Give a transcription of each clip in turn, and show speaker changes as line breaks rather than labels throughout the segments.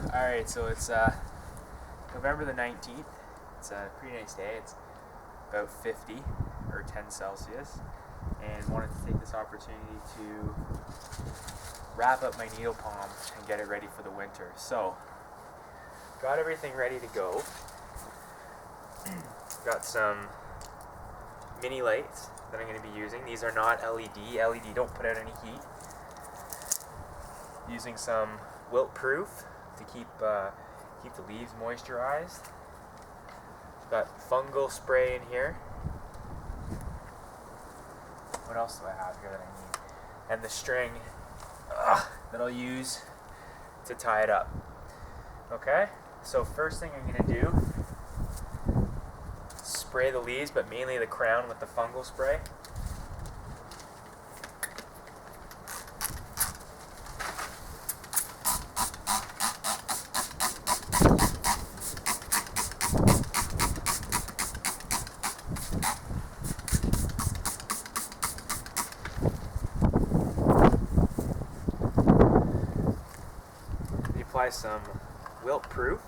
Alright, so it's November the 19th. It's a pretty nice day. It's about 50 or 10 Celsius, and wanted to take this opportunity to wrap up my needle palm and get it ready for the winter. So, got everything ready to go. Got some mini lights that I'm going to be using. These are not LED. LED don't put out any heat. Using some wilt-proof to keep the leaves moisturized. Got fungal spray in here. What else do I have here that I need? And the string that I'll use to tie it up. Okay, so first thing I'm going to do, spray the leaves, but mainly the crown with the fungal spray. Apply some wilt-proof.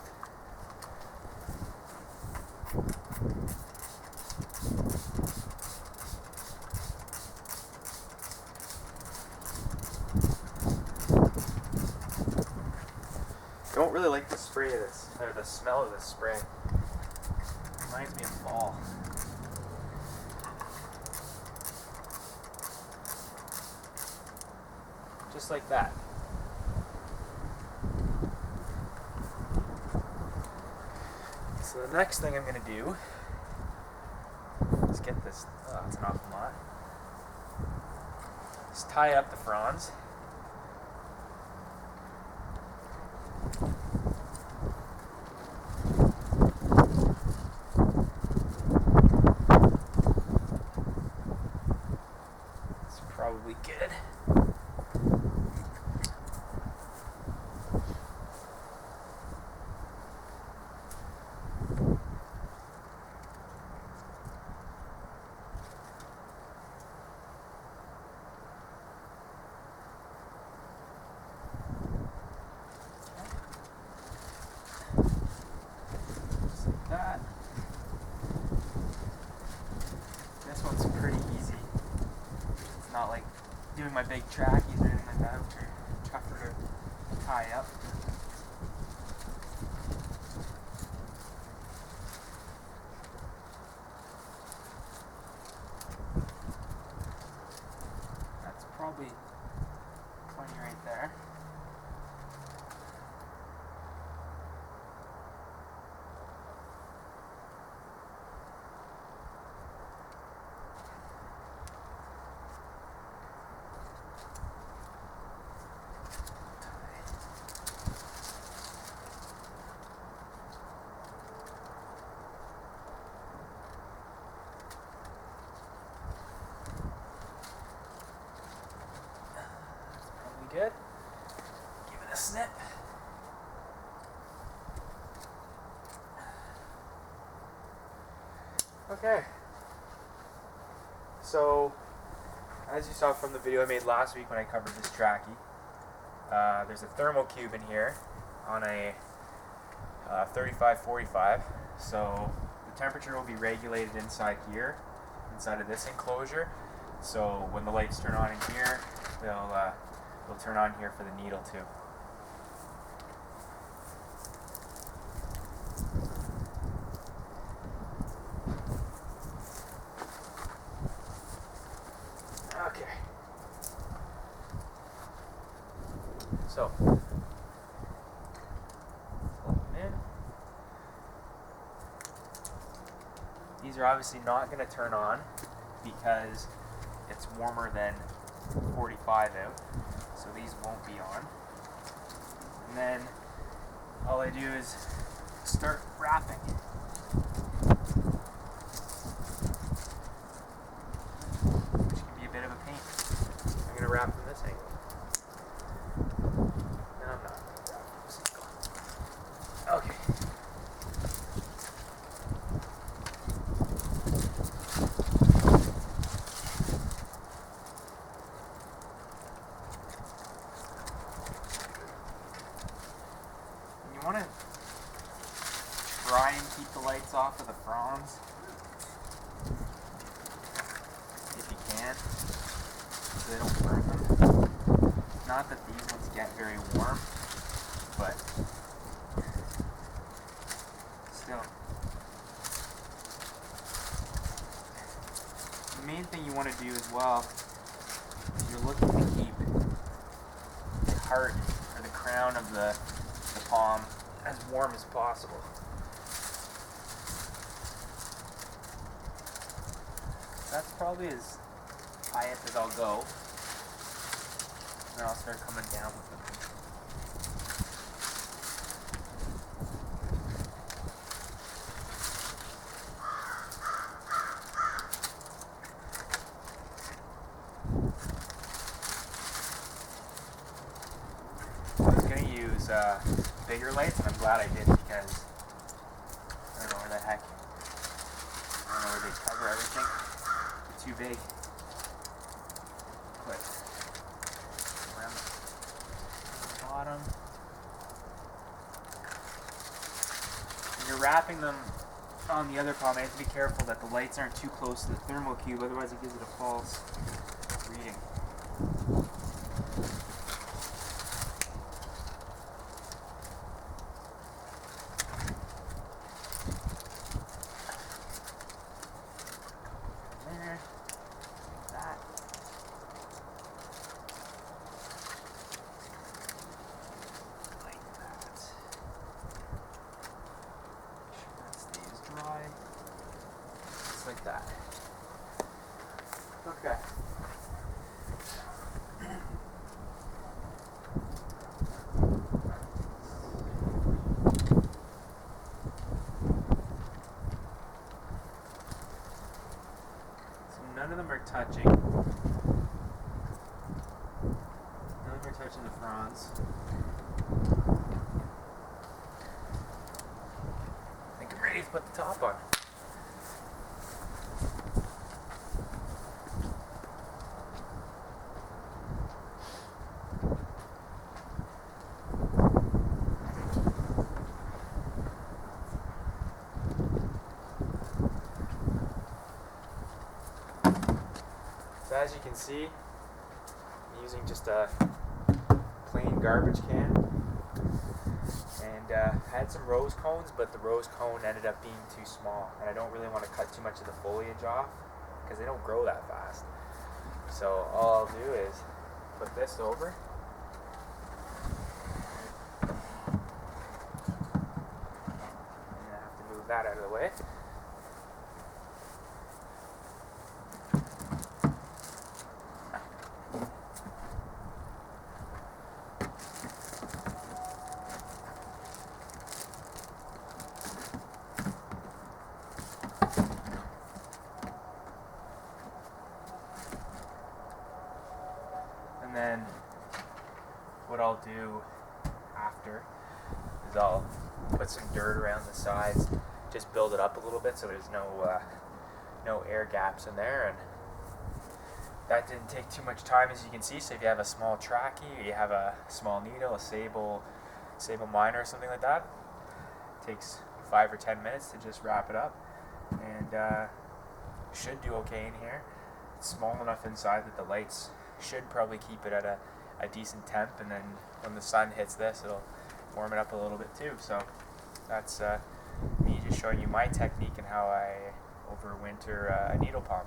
Don't really like the spray of this, or the smell of this spray. Reminds me of fall. Just like that. So the next thing I'm going to do is get this, it's an awful lot, is tie up the fronds. It's probably good. That. This one's pretty easy. It's not like doing my big trackies or anything like that, which are tougher to tie up. That's probably plenty right there. Good. Give it a snip. Okay. So, as you saw from the video I made last week when I covered this trackie, there's a thermal cube in here on a 35-45. So the temperature will be regulated inside here, inside of this enclosure. So when the lights turn on in here, they'll turn on here for the needle too. Okay. So, plug them in. These are obviously not going to turn on because it's warmer than 45 out. So these won't be on. And then all I do is start wrapping. Which can be a bit of a pain. I'm going to wrap from this angle. No, I'm not going to wrap from this angle. Okay. so they don't burn them. Not that these ones get very warm, but still. The main thing you want to do as well is you're looking to keep the heart or the crown of the palm as warm as possible. That's probably as high up as I'll go. And then I'll start coming down with them. I was going to use bigger lights, and I'm glad I did, because I don't know where the heck. I don't know where they cover everything. They're too big. Put around the bottom. When you're wrapping them on the other palm, I have to be careful that the lights aren't too close to the thermal cube, otherwise it gives it a false reading. There. That. Like that. Make sure that stays dry. Just like that. Okay. None of them are touching. None of them are touching the fronds. I think I'm ready to put the top on. So as you can see, I'm using just a plain garbage can, and I had some rose cones, but the rose cone ended up being too small, and I don't really want to cut too much of the foliage off because they don't grow that fast. So all I'll do is put this over. And I have to move that out of the way. And then what I'll do after is I'll put some dirt around the sides, just build it up a little bit so there's no air gaps in there, and that didn't take too much time, as you can see. So if you have a small trackie, or you have a small needle, a sable miner or something like that, it takes 5 or 10 minutes to just wrap it up, and should do okay in here. It's small enough inside that the lights should probably keep it at a decent temp, and then when the sun hits this, it'll warm it up a little bit too. So that's me just showing you my technique and how I overwinter a needle palm.